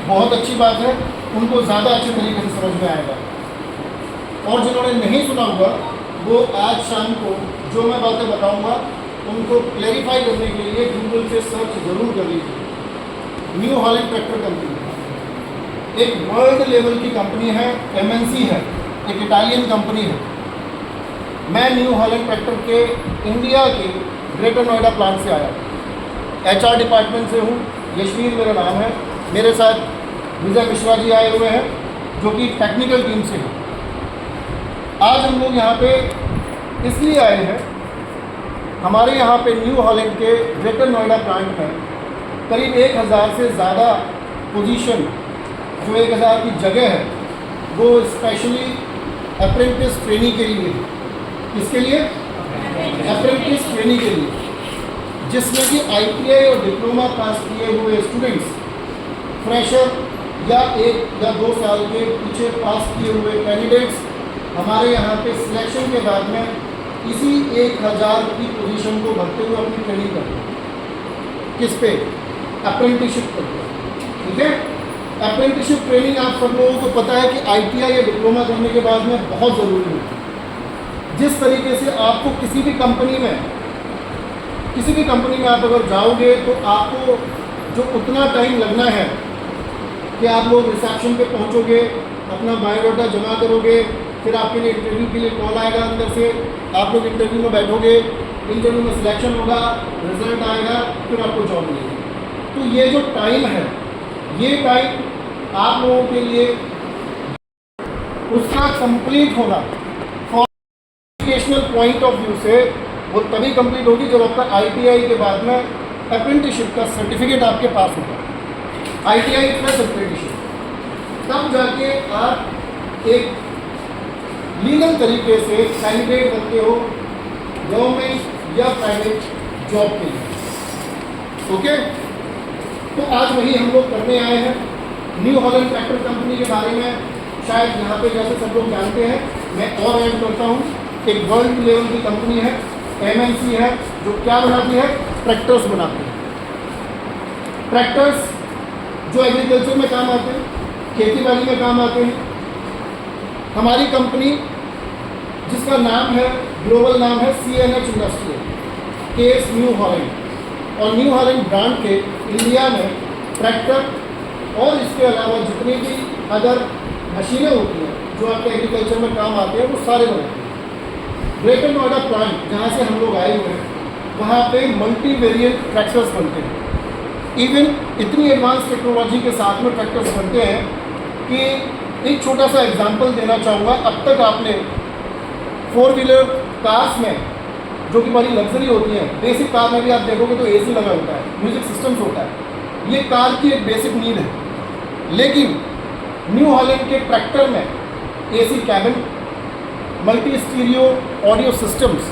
बहुत अच्छी बात है, उनको ज़्यादा अच्छे तरीके से समझ में आएगा। और जिन्होंने नहीं सुना होगा वो आज शाम को जो मैं बातें बताऊंगा उनको क्लैरिफाई करने के लिए गूगल से सर्च ज़रूर कर लीजिए। न्यू हॉलैंड ट्रैक्टर कंपनी एक वर्ल्ड लेवल की कंपनी है, MNC है, एक इटालियन कंपनी है। मैं न्यू हॉलैंड ट्रैक्टर के इंडिया के ग्रेटर नोएडा प्लांट से आया, HR डिपार्टमेंट से हूँ। यशवीर मेरा नाम है, मेरे साथ विजय मिश्रा जी आए हुए हैं जो कि टेक्निकल टीम से हैं। आज हम लोग यहाँ पे इसलिए आए हैं, हमारे यहाँ पे न्यू हॉलैंड के ग्रेटर नोएडा प्लांट में करीब 1000 से ज़्यादा पोजीशन, जो 1000 की जगह है, वो स्पेशली अप्रेंटिस ट्रेनिंग के लिए। किसके लिए? अप्रेंटिस ट्रेनिंग के लिए, जिसमें कि ITI और डिप्लोमा पास किए हुए स्टूडेंट्स, फ्रेशर या 1 या 2 साल के पीछे पास किए हुए कैंडिडेट्स हमारे यहाँ पे सिलेक्शन के बाद में इसी 1000 की पोजीशन को भरते हुए अपनी ट्रेनिंग करते हैं। किस पे? अप्रेंटिसशिप पर। ठीक है, अप्रेंटिसशिप ट्रेनिंग आप सब लोगों को पता है कि ITI या डिप्लोमा करने के बाद में बहुत ज़रूरी है। जिस तरीके से आपको किसी भी कंपनी में आप अगर जाओगे तो आपको जो उतना टाइम लगना है कि आप लोग रिसेप्शन पे पहुंचोगे, अपना बायोडाटा जमा करोगे, फिर आपके लिए इंटरव्यू के लिए कॉल आएगा अंदर से, आप लोग इंटरव्यू में बैठोगे, इंटरव्यू में सिलेक्शन होगा, रिजल्ट आएगा, फिर आपको जॉब मिलेगी। तो ये जो टाइम है, ये टाइम आप लोगों के लिए उसका कंप्लीट होना एजुकेशनल पॉइंट ऑफ व्यू से वो तभी कंप्लीट होगी जब आपका ITI के बाद में अप्रेंटिसशिप का सर्टिफिकेट आपके पास होगा। ITI प्लस अप्रेंटिसशिप, तब जाके आप एक लीगल तरीके से कैंडिडेट बनते हो गवर्नमेंट या प्राइवेट जॉब के लिए। ओके, तो आज वही हम लोग करने आए हैं। न्यू हॉलैंड ट्रैक्टर कंपनी के बारे में शायद यहाँ पे जैसे सब लोग जानते हैं, मैं और ऐड करता हूँ। एक वर्ल्ड लेवल की कंपनी है, MNC है, जो क्या बनाती है? ट्रैक्टर्स बनाती है। ट्रैक्टर्स जो एग्रीकल्चर में काम आते हैं, खेती बाड़ी में काम आते हैं। हमारी कंपनी जिसका नाम है, ग्लोबल नाम है CNH industrial, case new Holland, और न्यू हॉलैंड ब्रांड के इंडिया में ट्रैक्टर और इसके अलावा जितनी भी अदर मशीनें होती हैं जो आपके एग्रीकल्चर में काम आते हैं, वो सारे बनाते हैं। ग्रेटर नोएडा प्लांट जहाँ से हम लोग आए हुए हैं, वहाँ पे मल्टी वेरिएंट ट्रैक्टर्स बनते हैं। इवन इतनी एडवांस टेक्नोलॉजी के साथ में ट्रैक्टर्स बनते हैं कि एक छोटा सा एग्जांपल देना चाहूँगा। अब तक आपने 4 व्हीलर कार्स में, जो कि बड़ी लग्जरी होती है, बेसिक कार में भी आप देखोगे तो AC लगा होता है, म्यूजिक सिस्टम्स होता है, ये कार की एक बेसिक नीड है। लेकिन न्यू हॉलैंड के ट्रैक्टर में AC cabin, multi stereo audio systems,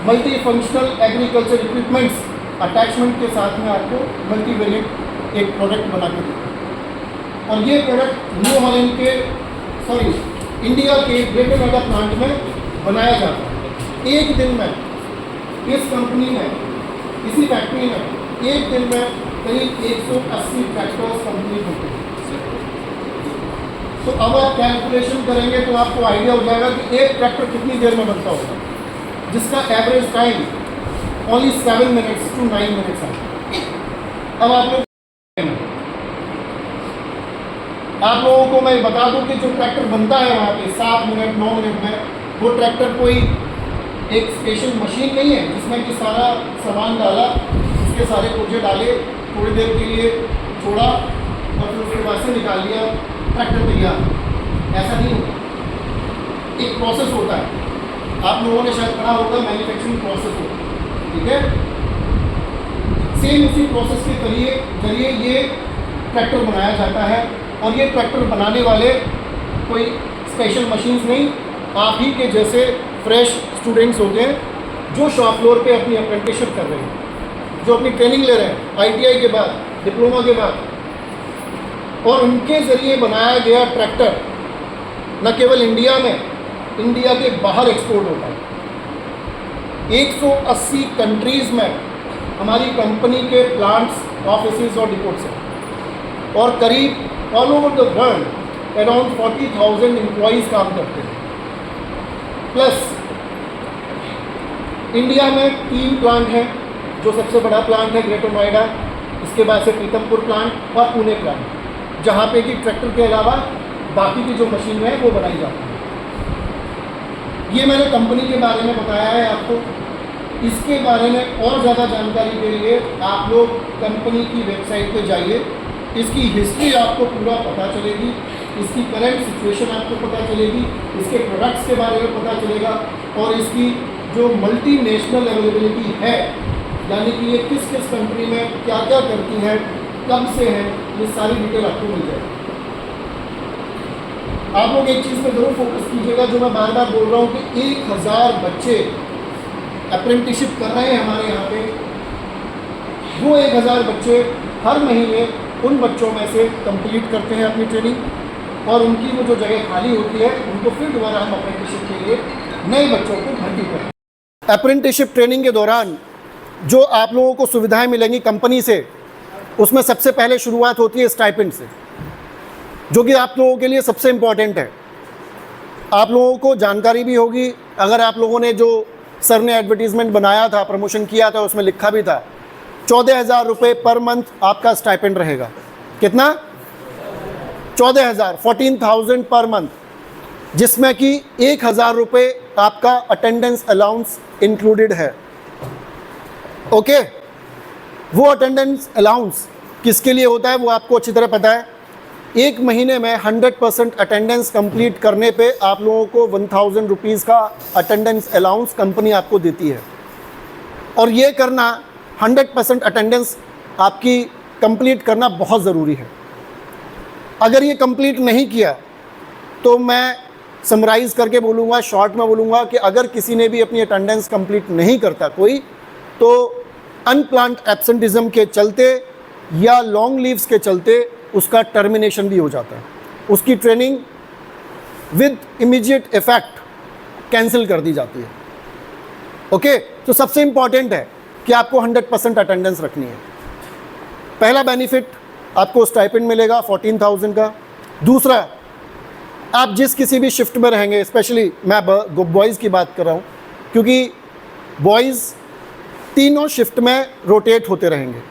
multi functional agriculture equipments attachment के साथ में आपको मल्टी वेरिएंट एक प्रोडक्ट बना के देते हैं। और ये प्रोडक्ट न्यू हॉलैंड के इंडिया के ग्रेटर नोएडा प्लांट में बनाया जाता है। एक दिन में इस कंपनी में, इसी फैक्ट्री में एक दिन में करीब 180 ट्रैक्टर्स कंप्लीट होते हैं। तो अब आप कैलकुलेशन करेंगे तो आपको आइडिया हो जाएगा कि एक ट्रैक्टर कितनी देर में बनता होगा, जिसका average time only 7 minutes to 9 minutes है। अब आप लोगों को मैं बता दूं कि जो ट्रैक्टर बनता है वहाँ पे 7 मिनट 9 मिनट में, वो ट्रैक्टर कोई एक स्पेशल मशीन नहीं है जिसमें कि सारा सामान डाला, उसके सारे पुर्जे डाले, थोड़ी देर के लिए छोड़ा और फिर उसके बाद से निकाल लिया, ट्रैक्टर तैयार। ऐसा नहीं होता, एक प्रोसेस होता है। आप लोगों ने शायद पढ़ा होगा, मैन्युफैक्चरिंग प्रोसेस होता है। ठीक है, सेम उसी प्रोसेस के जरिए ये ट्रैक्टर बनाया जाता है। और ये ट्रैक्टर बनाने वाले कोई स्पेशल मशीन्स नहीं, आप ही के जैसे फ्रेश स्टूडेंट्स होते हैं जो शॉप फ्लोर पे अपनी अप्रेंटिसशिप कर रहे हैं, जो अपनी ट्रेनिंग ले रहे हैं ITI के बाद, डिप्लोमा के बाद, और उनके ज़रिए बनाया गया ट्रैक्टर न केवल इंडिया में, इंडिया के बाहर एक्सपोर्ट होता है। 180 कंट्रीज़ में हमारी कंपनी के प्लांट्स, ऑफिसेज और डिपोट्स हैं, और करीब all over the world around 40,000 employees काम करते हैं। प्लस इंडिया में 3 प्लांट हैं, जो सबसे बड़ा प्लांट है ग्रेटर नोएडा, इसके बाद से पीतमपुर प्लांट और पुणे प्लांट, जहाँ पे कि ट्रैक्टर के अलावा बाकी की जो मशीन है वो बनाई जाती है। ये मैंने कंपनी के बारे में बताया है आपको। इसके बारे में और ज़्यादा जानकारी के लिए आप लोग कंपनी की वेबसाइट पे जाइए, इसकी हिस्ट्री आपको पूरा पता चलेगी, इसकी करंट सिचुएशन आपको पता चलेगी, इसके प्रोडक्ट्स के बारे में पता चलेगा और इसकी जो मल्टीनेशनल अवेलेबिलिटी है, यानी कि ये किस किस कंट्री में क्या क्या करती हैं, कब से हैं, ये सारी डिटेल आपको मिल जाएगी। आप लोग एक चीज़ पे ज़रूर फोकस कीजिएगा, जो मैं बार बार बोल रहा हूँ कि 1000 बच्चे अप्रेंटिसशिप कर रहे हैं हमारे यहाँ पे। वो 1000 बच्चे हर महीने उन बच्चों में से कंप्लीट करते हैं अपनी ट्रेनिंग, और उनकी वो जो जगह खाली होती है उनको फिर दोबारा हम अप्रेंटिसशिप के लिए नए बच्चों को भर्ती करते हैं। अप्रेंटिसशिप ट्रेनिंग के दौरान जो आप लोगों को सुविधाएं मिलेंगी कंपनी से, उसमें सबसे पहले शुरुआत होती है स्टाइपेंड से, जो कि आप लोगों के लिए सबसे इम्पॉर्टेंट है। आप लोगों को जानकारी भी होगी, अगर आप लोगों ने जो सर ने एडवर्टीज़मेंट बनाया था, प्रमोशन किया था, उसमें लिखा भी था 14,000 रुपये पर मंथ आपका स्टाइपेंड रहेगा। कितना? 14,000, 14,000 पर मंथ, जिसमें कि 1,000 रुपये आपका अटेंडेंस अलाउंस इंक्लूडेड है। ओके, वो अटेंडेंस अलाउंस किसके लिए होता है वो आपको अच्छी तरह पता है। एक महीने में 100% अटेंडेंस कंप्लीट करने पे आप लोगों को 1,000 रुपीज़ का अटेंडेंस अलाउंस कंपनी आपको देती है, और ये करना 100% अटेंडेंस आपकी कंप्लीट करना बहुत ज़रूरी है। अगर ये कंप्लीट नहीं किया तो मैं समराइज़ करके बोलूँगा, शॉर्ट में बोलूँगा कि अगर किसी ने भी अपनी अटेंडेंस कंप्लीट नहीं करता कोई, तो अनप्लान्ड एब्सेंटिज्म के चलते या लॉन्ग लीव्स के चलते उसका टर्मिनेशन भी हो जाता है, उसकी training with immediate effect cancel कर दी जाती है। ओके, तो सबसे इम्पॉर्टेंट है कि आपको 100% अटेंडेंस रखनी है। पहला बेनिफिट आपको स्टाइपेंड मिलेगा 14,000 का। दूसरा, आप जिस किसी भी शिफ्ट में रहेंगे, स्पेशली मैं बॉयज़ की बात कर रहा हूँ, क्योंकि बॉयज़ तीनों शिफ्ट में रोटेट होते रहेंगे।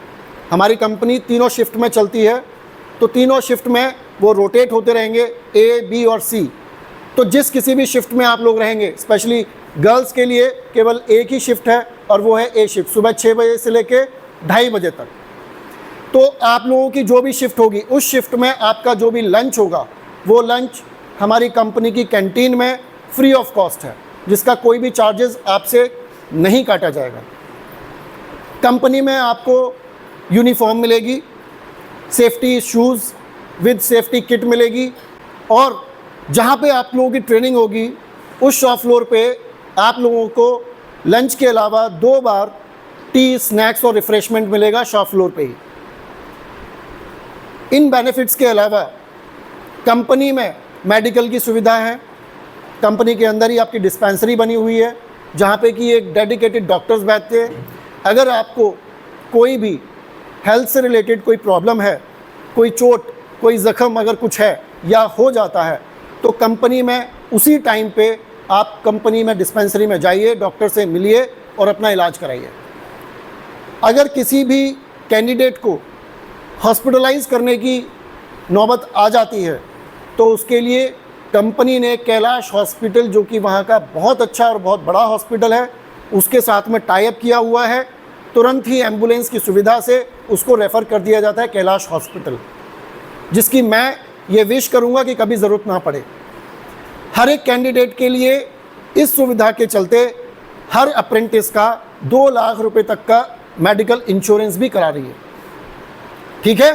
हमारी कंपनी तीनों शिफ्ट में चलती है, तो तीनों शिफ्ट में वो रोटेट होते रहेंगे, ए, बी और सी। तो जिस किसी भी शिफ्ट में आप लोग रहेंगे, स्पेशली गर्ल्स के लिए केवल एक ही शिफ्ट है, और वो है ए शिफ्ट, सुबह 6 बजे से लेके 2:30 बजे तक। तो आप लोगों की जो भी शिफ्ट होगी, उस शिफ्ट में आपका जो भी लंच होगा, वो लंच हमारी कंपनी की कैंटीन में फ्री ऑफ कॉस्ट है, जिसका कोई भी चार्जेस आपसे नहीं काटा जाएगा। कंपनी में आपको यूनिफॉर्म मिलेगी, safety shoes with safety kit मिलेगी, और जहाँ पे आप लोगों की ट्रेनिंग होगी उस शॉप फ्लोर पे आप लोगों को लंच के अलावा 2 बार टी, स्नैक्स और रिफ़्रेशमेंट मिलेगा शॉप फ्लोर पे ही। इन बेनिफिट्स के अलावा कंपनी में मेडिकल की सुविधा है। कंपनी के अंदर ही आपकी डिस्पेंसरी बनी हुई है, जहाँ पे कि एक डेडिकेटेड डॉक्टर्स बैठते हैं। अगर आपको कोई भी हेल्थ से रिलेटेड कोई प्रॉब्लम है, कोई चोट, कोई ज़ख़म अगर कुछ है या हो जाता है, तो कंपनी में उसी टाइम पे आप कंपनी में डिस्पेंसरी में जाइए, डॉक्टर से मिलिए और अपना इलाज कराइए। अगर किसी भी कैंडिडेट को हॉस्पिटलाइज करने की नौबत आ जाती है, तो उसके लिए कंपनी ने कैलाश हॉस्पिटल, जो कि वहाँ का बहुत अच्छा और बहुत बड़ा हॉस्पिटल है, उसके साथ में टाई अप किया हुआ है। तुरंत ही एम्बुलेंस की सुविधा से उसको रेफ़र कर दिया जाता है कैलाश हॉस्पिटल, जिसकी मैं ये विश करूँगा कि कभी ज़रूरत ना पड़े। हर एक कैंडिडेट के लिए इस सुविधा के चलते हर अप्रेंटिस का 2 लाख रुपए तक का मेडिकल इंश्योरेंस भी करा रही है। ठीक है,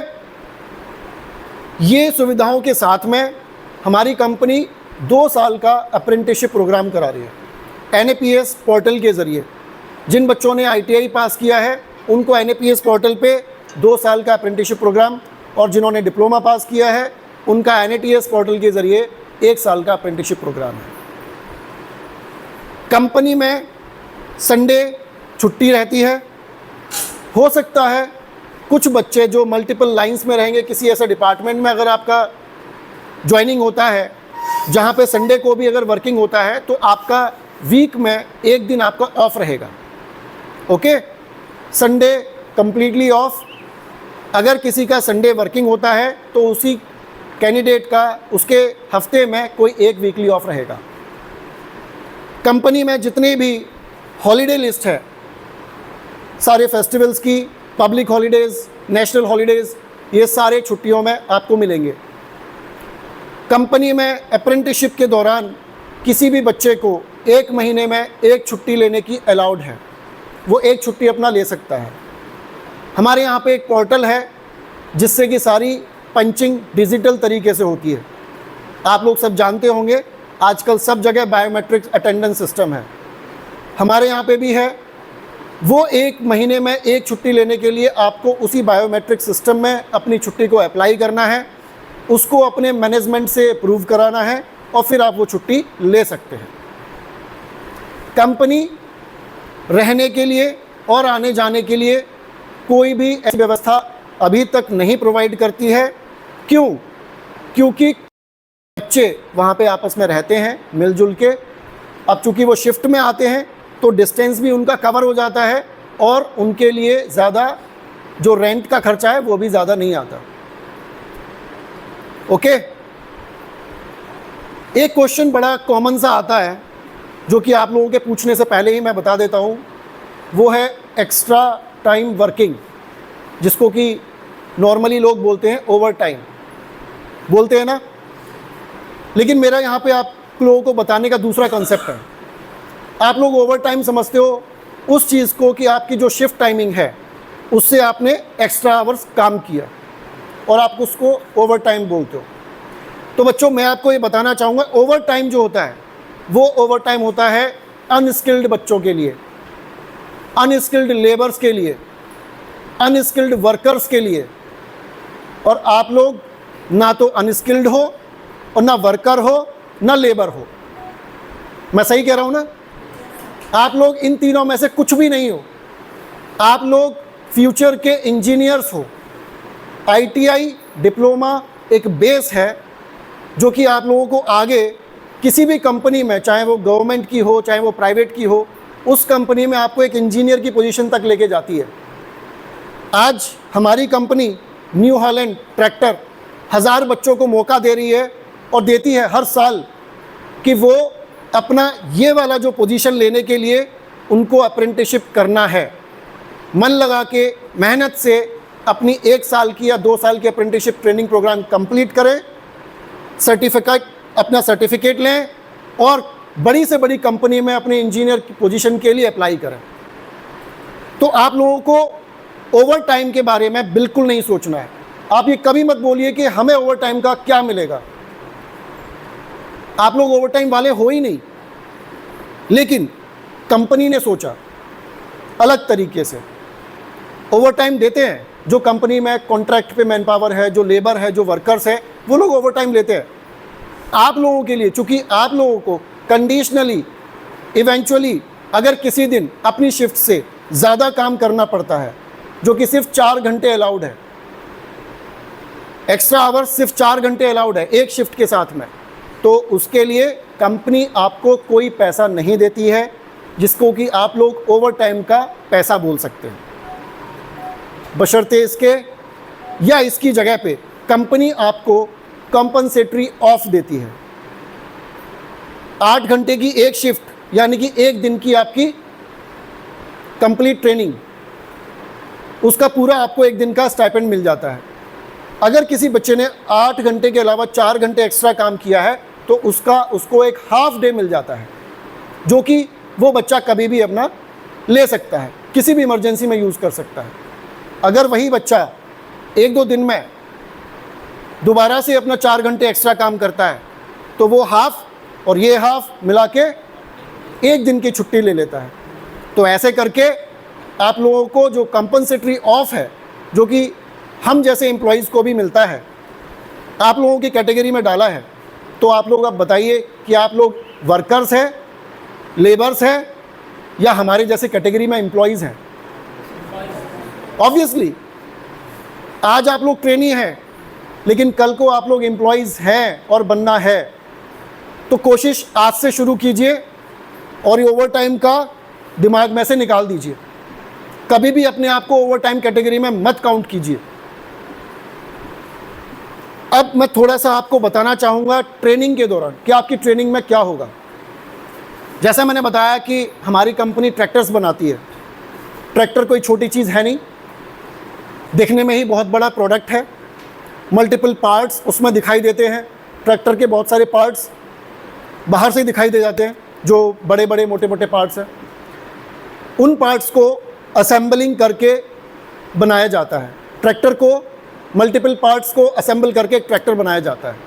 ये सुविधाओं के साथ में हमारी कंपनी 2 साल का अप्रेंटिसशिप प्रोग्राम करा रही है NAPS पोर्टल के ज़रिए। जिन बच्चों ने ITI पास किया है उनको NAPS पोर्टल पे 2 साल का अप्रेंटिसशिप प्रोग्राम, और जिन्होंने डिप्लोमा पास किया है उनका NATS पोर्टल के ज़रिए 1 साल का अप्रेंटिसशिप प्रोग्राम है। कंपनी में संडे छुट्टी रहती है। हो सकता है कुछ बच्चे जो मल्टीपल लाइंस में रहेंगे, किसी ऐसे डिपार्टमेंट में अगर आपका ज्वाइनिंग होता है जहाँ पे संडे को भी अगर वर्किंग होता है, तो आपका वीक में एक दिन आपका ऑफ रहेगा। Okay, Sunday completely off. अगर किसी का संडे वर्किंग होता है तो उसी कैंडिडेट का उसके हफ्ते में कोई एक वीकली ऑफ रहेगा। कंपनी में जितनी भी हॉलीडे लिस्ट है, सारे फेस्टिवल्स की, पब्लिक हॉलीडेज़, नेशनल हॉलीडेज़, ये सारे छुट्टियों में आपको मिलेंगे। कंपनी में अप्रेंटिसशिप के दौरान किसी भी बच्चे को एक महीने में एक छुट्टी लेने की अलाउड है, वो एक छुट्टी अपना ले सकता है। हमारे यहाँ पे एक पोर्टल है जिससे कि सारी पंचिंग डिजिटल तरीके से होती है। आप लोग सब जानते होंगे आजकल सब जगह बायोमेट्रिक अटेंडेंस सिस्टम है, हमारे यहाँ पे भी है। वो एक महीने में एक छुट्टी लेने के लिए आपको उसी बायोमेट्रिक सिस्टम में अपनी छुट्टी को अप्लाई करना है, उसको अपने मैनेजमेंट से अप्रूव कराना है और फिर आप वो छुट्टी ले सकते हैं। कंपनी रहने के लिए और आने जाने के लिए कोई भी ऐसी व्यवस्था अभी तक नहीं प्रोवाइड करती है। क्यों? क्योंकि बच्चे वहाँ पे आपस में रहते हैं मिलजुल के। अब चूँकि वो शिफ्ट में आते हैं तो डिस्टेंस भी उनका कवर हो जाता है और उनके लिए ज़्यादा जो रेंट का खर्चा है वो भी ज़्यादा नहीं आता। ओके, एक क्वेश्चन बड़ा कॉमन सा आता है जो कि आप लोगों के पूछने से पहले ही मैं बता देता हूँ, वो है एक्स्ट्रा टाइम वर्किंग, जिसको कि नॉर्मली लोग बोलते हैं ओवर टाइम, बोलते हैं ना। लेकिन मेरा यहाँ पे आप लोगों को बताने का दूसरा कंसेप्ट है। आप लोग ओवर टाइम समझते हो उस चीज़ को कि आपकी जो शिफ्ट टाइमिंग है उससे आपने एक्स्ट्रा आवर्स काम किया और आप उसको ओवर टाइम बोलते हो। तो बच्चों मैं आपको ये बताना चाहूँगा, ओवर टाइम जो होता है वो ओवर टाइम होता है अनस्किल्ड बच्चों के लिए, अनस्किल्ड लेबर्स के लिए, अनस्किल्ड वर्कर्स के लिए। और आप लोग ना तो अनस्किल्ड हो और ना वर्कर हो ना लेबर हो। मैं सही कह रहा हूँ ना? आप लोग इन तीनों में से कुछ भी नहीं हो। आप लोग फ्यूचर के इंजीनियर्स हो। आईटीआई डिप्लोमा एक बेस है जो कि आप लोगों को आगे किसी भी कंपनी में, चाहे वो गवर्नमेंट की हो चाहे वो प्राइवेट की हो, उस कंपनी में आपको एक इंजीनियर की पोजीशन तक लेके जाती है। आज हमारी कंपनी न्यू हॉलैंड ट्रैक्टर 1000 बच्चों को मौका दे रही है और देती है हर साल कि वो अपना ये वाला जो पोजीशन लेने के लिए उनको अप्रेंटिसशिप करना है। मन लगा के मेहनत से अपनी 1 साल की या 2 साल की अप्रेंटिसशिप ट्रेनिंग प्रोग्राम कंप्लीट करें, अपना सर्टिफिकेट लें और बड़ी से बड़ी कंपनी में अपने इंजीनियर की पोजीशन के लिए अप्लाई करें। तो आप लोगों को ओवर टाइम के बारे में बिल्कुल नहीं सोचना है। आप ये कभी मत बोलिए कि हमें ओवर टाइम का क्या मिलेगा। आप लोग ओवर टाइम वाले हो ही नहीं। लेकिन कंपनी ने सोचा अलग तरीके से, ओवर टाइम देते हैं। जो कंपनी में कॉन्ट्रैक्ट पे मैन पावर है, जो लेबर है, जो वर्कर्स है, वो लोग ओवर टाइम लेते हैं। आप लोगों के लिए, चूँकि आप लोगों को कंडीशनली इवेंचुअली अगर किसी दिन अपनी शिफ्ट से ज़्यादा काम करना पड़ता है, जो कि सिर्फ 4 घंटे अलाउड है, एक्स्ट्रा आवर्स सिर्फ 4 घंटे अलाउड है एक शिफ्ट के साथ में, तो उसके लिए कंपनी आपको कोई पैसा नहीं देती है, जिसको कि आप लोग ओवर टाइम का पैसा बोल सकते हैं। बशर्ते इसके या इसकी जगह पे कंपनी आपको कॉम्पनसेटरी ऑफ देती है। 8 घंटे की एक शिफ्ट यानी कि एक दिन की आपकी कंप्लीट ट्रेनिंग, उसका पूरा आपको एक दिन का स्टाइपेंड मिल जाता है। अगर किसी बच्चे ने 8 घंटे के अलावा 4 घंटे एक्स्ट्रा काम किया है तो उसको एक हाफ डे मिल जाता है, जो कि वो बच्चा कभी भी अपना ले सकता है, किसी भी इमरजेंसी में यूज़ कर सकता है। अगर वही बच्चा 1-2 दिन में दोबारा से अपना 4 घंटे एक्स्ट्रा काम करता है तो वो हाफ और ये हाफ मिला के 1 दिन की छुट्टी ले लेता है। तो ऐसे करके आप लोगों को जो कंपनसेटरी ऑफ है, जो कि हम जैसे एम्प्लॉयज़ को भी मिलता है, आप लोगों की कैटेगरी में डाला है। तो आप लोग अब बताइए कि आप लोग वर्कर्स हैं, लेबर्स हैं, या हमारे जैसे कैटेगरी में एम्प्लॉयज़ हैं। ऑब्वियसली आज आप लोग ट्रेनी हैं, लेकिन कल को आप लोग एम्प्लॉयज़ हैं और बनना है, तो कोशिश आज से शुरू कीजिए और ये ओवर टाइम का दिमाग में से निकाल दीजिए। कभी भी अपने आप को ओवर टाइम कैटेगरी में मत काउंट कीजिए। अब मैं थोड़ा सा आपको बताना चाहूँगा ट्रेनिंग के दौरान कि आपकी ट्रेनिंग में क्या होगा। जैसा मैंने बताया कि हमारी कंपनी ट्रैक्टर्स बनाती है। ट्रैक्टर कोई छोटी चीज़ है नहीं, देखने में ही बहुत बड़ा प्रोडक्ट है। मल्टीपल पार्ट्स उसमें दिखाई देते हैं। ट्रैक्टर के बहुत सारे पार्ट्स बाहर से ही दिखाई दे जाते हैं, जो बड़े बड़े मोटे मोटे पार्ट्स हैं। उन पार्ट्स को असेंबलिंग करके बनाया जाता है। ट्रैक्टर को मल्टीपल पार्ट्स को असेंबल करके एक ट्रैक्टर बनाया जाता है।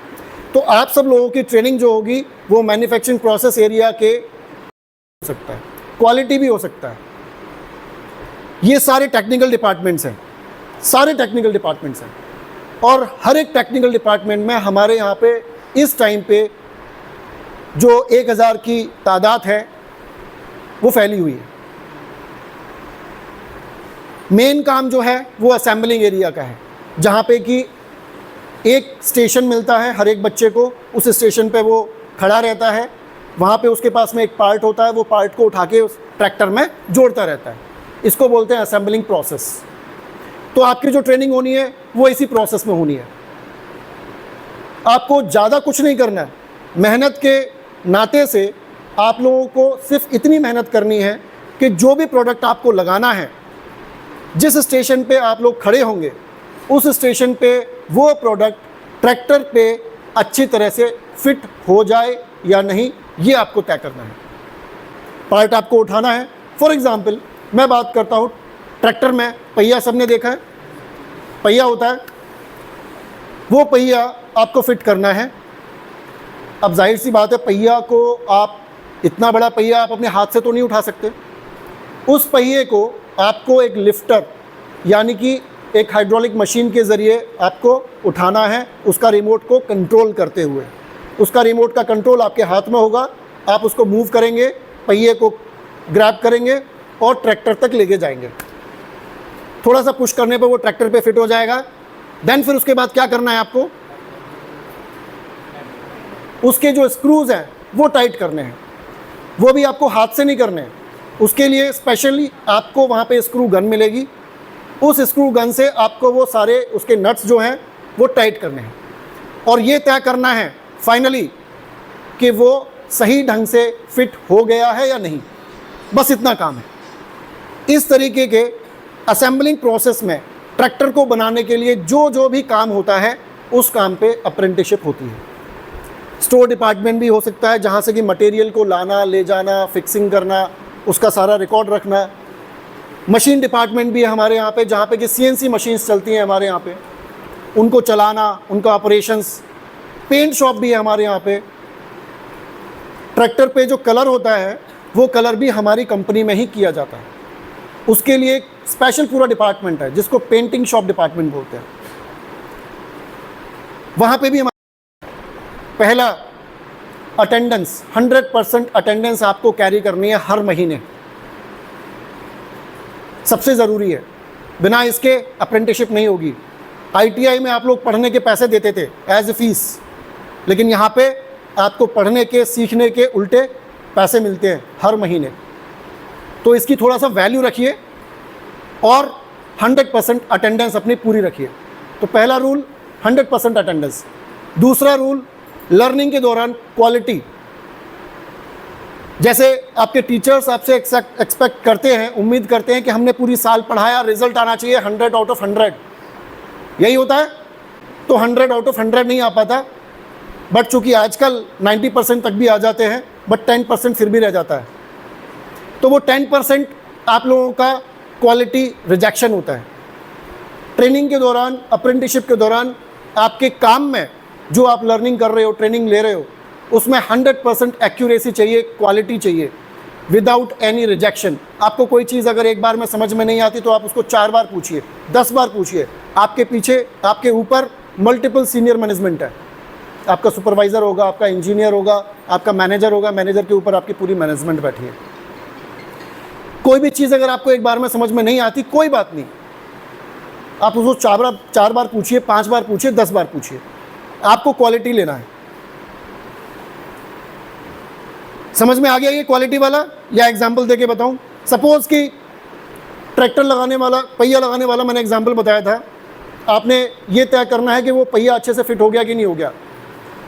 तो आप सब लोगों की ट्रेनिंग जो होगी वो मैन्युफैक्चरिंग प्रोसेस एरिया के हो सकता है, क्वालिटी भी हो सकता है। ये सारे टेक्निकल डिपार्टमेंट्स हैं, सारे टेक्निकल डिपार्टमेंट्स हैं, और हर एक टेक्निकल डिपार्टमेंट में हमारे यहाँ पे इस टाइम पे जो 1000 की तादाद है वो फैली हुई है। मेन काम जो है वो असेंबलिंग एरिया का है, जहाँ पे कि एक स्टेशन मिलता है हर एक बच्चे को। उस स्टेशन पे वो खड़ा रहता है, वहाँ पे उसके पास में एक पार्ट होता है, वो पार्ट को उठा के उस ट्रैक्टर में जोड़ता रहता है। इसको बोलते हैं असेंबलिंग प्रोसेस। तो आपकी जो ट्रेनिंग होनी है वो इसी प्रोसेस में होनी है। आपको ज़्यादा कुछ नहीं करना है। मेहनत के नाते से आप लोगों को सिर्फ इतनी मेहनत करनी है कि जो भी प्रोडक्ट आपको लगाना है, जिस स्टेशन पे आप लोग खड़े होंगे उस स्टेशन पे वो प्रोडक्ट ट्रैक्टर पे अच्छी तरह से फिट हो जाए या नहीं, ये आपको तय करना है। पार्ट आपको उठाना है। फॉर एग्ज़ाम्पल मैं बात करता हूँ, ट्रैक्टर में पहिया सबने देखा है, पहिया होता है, वो पहिया आपको फिट करना है। अब जाहिर सी बात है, पहिया को आप इतना बड़ा पहिया आप अपने हाथ से तो नहीं उठा सकते। उस पहिए को आपको एक लिफ्टर यानी कि एक हाइड्रोलिक मशीन के ज़रिए आपको उठाना है, उसका रिमोट को कंट्रोल करते हुए। उसका रिमोट का कंट्रोल आपके हाथ में होगा, आप उसको मूव करेंगे, पहिए को ग्रैब करेंगे और ट्रैक्टर तक लेके जाएंगे। थोड़ा सा पुश करने पर वो ट्रैक्टर पे फिट हो जाएगा। देन फिर उसके बाद क्या करना है आपको, उसके जो स्क्रूज़ हैं वो टाइट करने हैं। वो भी आपको हाथ से नहीं करने हैं, उसके लिए स्पेशली आपको वहाँ पे स्क्रू गन मिलेगी। उस स्क्रू गन से आपको वो सारे उसके नट्स जो हैं वो टाइट करने हैं और ये तय करना है फाइनली कि वो सही ढंग से फिट हो गया है या नहीं। बस इतना काम है। इस तरीके के असेंबलिंग प्रोसेस में ट्रैक्टर को बनाने के लिए जो जो भी काम होता है उस काम पे अप्रेंटिसशिप होती है। स्टोर डिपार्टमेंट भी हो सकता है, जहाँ से कि मटेरियल को लाना, ले जाना, फिक्सिंग करना, उसका सारा रिकॉर्ड रखना। मशीन डिपार्टमेंट भी है हमारे यहाँ पे, जहाँ पे कि CNC मशीन्स चलती हैं हमारे यहाँ पे, उनको चलाना, उनका ऑपरेशंस। पेंट शॉप भी है हमारे यहाँ पे। ट्रैक्टर पे जो कलर होता है वो कलर भी हमारी कंपनी में ही किया जाता है। उसके लिए एक स्पेशल पूरा डिपार्टमेंट है जिसको पेंटिंग शॉप डिपार्टमेंट बोलते हैं। वहाँ पे भी हमारा पहला अटेंडेंस, 100% अटेंडेंस आपको कैरी करनी है हर महीने, सबसे ज़रूरी है। बिना इसके अप्रेंटिसशिप नहीं होगी। ITI में आप लोग पढ़ने के पैसे देते थे एज ए फीस, लेकिन यहाँ पे आपको पढ़ने के, सीखने के उल्टे पैसे मिलते हैं हर महीने। तो इसकी थोड़ा सा वैल्यू रखिए और 100% अटेंडेंस अपनी पूरी रखिए। तो पहला रूल 100% अटेंडेंस। दूसरा रूल, लर्निंग के दौरान क्वालिटी। जैसे आपके टीचर्स आपसे एक्सपेक्ट करते हैं, उम्मीद करते हैं कि हमने पूरी साल पढ़ाया, रिजल्ट आना चाहिए 100 आउट ऑफ 100, यही होता है। तो 100 आउट ऑफ 100 नहीं आ पाता, बट चूँकि आजकल 90% तक भी आ जाते हैं, बट 10% फिर भी रह जाता है। तो वो 10% आप लोगों का क्वालिटी रिजेक्शन होता है। ट्रेनिंग के दौरान, अप्रेंटिसशिप के दौरान आपके काम में जो आप लर्निंग कर रहे हो, ट्रेनिंग ले रहे हो, उसमें 100% एक्यूरेसी चाहिए, क्वालिटी चाहिए, विदाउट एनी रिजेक्शन। आपको कोई चीज़ अगर एक बार में समझ में नहीं आती तो आप उसको 4 बार पूछिए, 10 बार पूछिए। आपके पीछे, आपके ऊपर मल्टीपल सीनियर मैनेजमेंट है। आपका सुपरवाइज़र होगा, आपका इंजीनियर होगा, आपका मैनेजर होगा, मैनेजर के ऊपर आपकी पूरी मैनेजमेंट बैठी है। कोई भी चीज़ अगर आपको एक बार में समझ में नहीं आती, कोई बात नहीं, आप उसको 4 बार पूछिए, 5 बार पूछिए, 10 बार पूछिए, आपको क्वालिटी लेना है। समझ में आ गया ये क्वालिटी वाला? या एग्जाम्पल देके बताऊं? सपोज कि ट्रैक्टर लगाने वाला, पहिया लगाने वाला मैंने एग्जाम्पल बताया था, आपने ये तय करना है कि वो पहिया अच्छे से फिट हो गया कि नहीं हो गया।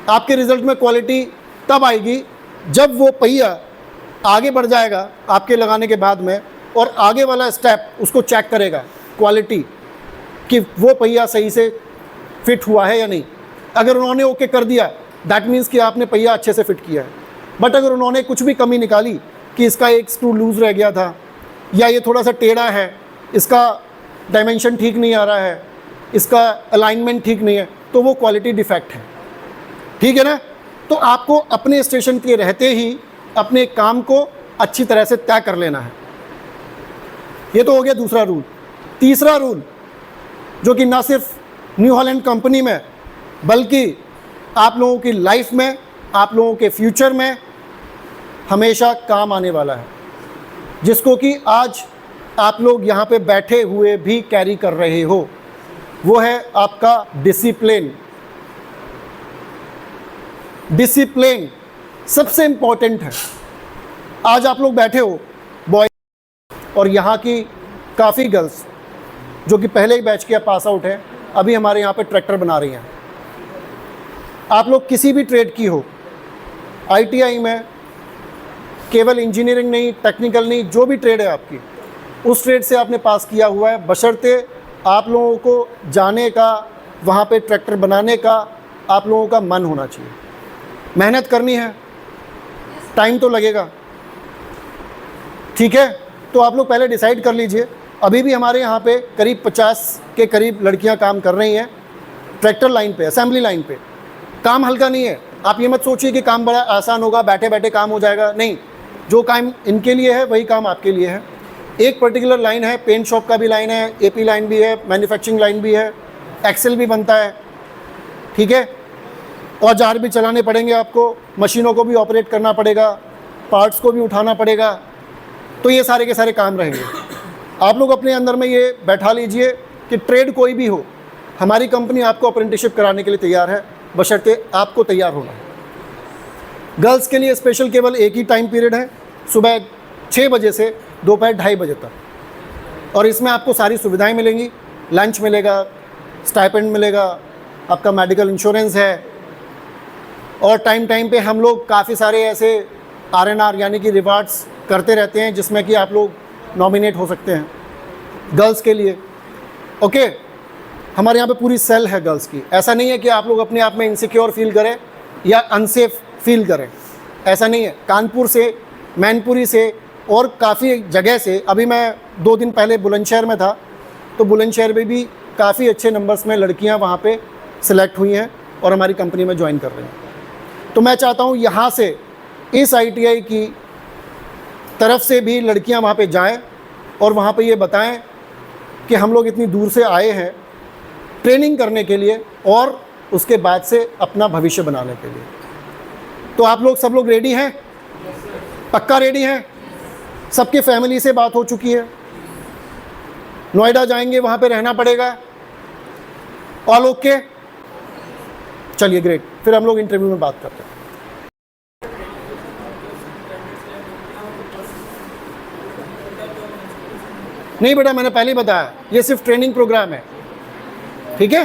आपके रिजल्ट में क्वालिटी तब आएगी जब वो पहिया आगे बढ़ जाएगा आपके लगाने के बाद में, और आगे वाला स्टेप उसको चेक करेगा क्वालिटी कि वो पहिया सही से फिट हुआ है या नहीं। अगर उन्होंने ओके कर दिया, दैट मीन्स कि आपने पहिया अच्छे से फिट किया है। बट अगर उन्होंने कुछ भी कमी निकाली कि इसका एक स्क्रू लूज़ रह गया था, या ये थोड़ा सा टेढ़ा है, इसका डायमेंशन ठीक नहीं आ रहा है, इसका अलाइनमेंट ठीक नहीं है, तो वो क्वालिटी डिफेक्ट है। ठीक है ना? तो आपको अपने स्टेशन के रहते ही अपने काम को अच्छी तरह से तय कर लेना है। ये तो हो गया दूसरा रूल। तीसरा रूल, जो कि ना सिर्फ न्यू हॉलैंड कंपनी में बल्कि आप लोगों की लाइफ में, आप लोगों के फ्यूचर में हमेशा काम आने वाला है, जिसको कि आज आप लोग यहाँ पे बैठे हुए भी कैरी कर रहे हो, वो है आपका डिसिप्लिन। डिसिप्लिन सबसे इंपॉर्टेंट है। आज आप लोग बैठे हो बॉय, और यहाँ की काफ़ी गर्ल्स जो कि पहले ही बैच के पास आउट है, अभी हमारे यहाँ पे ट्रैक्टर बना रही हैं। आप लोग किसी भी ट्रेड की हो, आईटीआई में केवल इंजीनियरिंग नहीं, टेक्निकल नहीं, जो भी ट्रेड है आपकी, उस ट्रेड से आपने पास किया हुआ है, बशर्ते आप लोगों को जाने का, वहाँ पे ट्रैक्टर बनाने का आप लोगों का मन होना चाहिए। मेहनत करनी है, टाइम तो लगेगा। ठीक है? तो आप लोग पहले डिसाइड कर लीजिए। अभी भी हमारे यहाँ पे करीब 50 के करीब लड़कियाँ काम कर रही हैं ट्रैक्टर लाइन पे, असेंबली लाइन पे। काम हल्का नहीं है। आप ये मत सोचिए कि काम बड़ा आसान होगा, बैठे बैठे काम हो जाएगा। नहीं, जो काम इनके लिए है वही काम आपके लिए है। एक पर्टिकुलर लाइन है, पेंट शॉप का भी लाइन है, एपी लाइन भी है, मैन्युफैक्चरिंग लाइन भी है, एक्सेल भी बनता है। ठीक है? औजार भी चलाने पड़ेंगे आपको, मशीनों को भी ऑपरेट करना पड़ेगा, पार्ट्स को भी उठाना पड़ेगा। तो ये सारे के सारे काम रहेंगे। आप लोग अपने अंदर में ये बैठा लीजिए कि ट्रेड कोई भी हो, हमारी कंपनी आपको अप्रेंटिसशिप कराने के लिए तैयार है, बशर्ते आपको तैयार होना है। गर्ल्स के लिए स्पेशल केवल एक ही टाइम पीरियड है, सुबह 6 बजे से दोपहर 2:30 बजे तक, और इसमें आपको सारी सुविधाएं मिलेंगी। लंच मिलेगा, स्टाइपेंड मिलेगा, आपका मेडिकल इंश्योरेंस है, और टाइम टाइम पे हम लोग काफ़ी सारे ऐसे RNR यानी कि रिवार्ड्स करते रहते हैं, जिसमें कि आप लोग नॉमिनेट हो सकते हैं गर्ल्स के लिए। ओके? हमारे यहाँ पे पूरी सेल है गर्ल्स की। ऐसा नहीं है कि आप लोग अपने आप में इनसिक्योर फील करें या अनसेफ फील करें, ऐसा नहीं है। कानपुर से, मैनपुरी से और काफ़ी जगह से, अभी मैं 2 दिन पहले बुलंदशहर में था, तो बुलंदशहर में भी काफ़ी अच्छे नंबर्स में लड़कियाँ वहाँ पे सिलेक्ट हुई हैं और हमारी कंपनी में ज्वाइन कर रही हैं। तो मैं चाहता हूँ यहाँ से, इस ITI की तरफ से भी लड़कियाँ वहाँ पे जाएं और वहाँ पे ये बताएं कि हम लोग इतनी दूर से आए हैं ट्रेनिंग करने के लिए और उसके बाद से अपना भविष्य बनाने के लिए। तो आप लोग सब लोग रेडी हैं? पक्का रेडी हैं? सबके फैमिली से बात हो चुकी है? नोएडा जाएंगे, वहाँ पे रहना पड़ेगा? All okay? चलिए ग्रेट, फिर हम लोग इंटरव्यू में बात करते हैं। नहीं बेटा, मैंने पहले ही बताया, ये सिर्फ ट्रेनिंग प्रोग्राम है। ठीक है?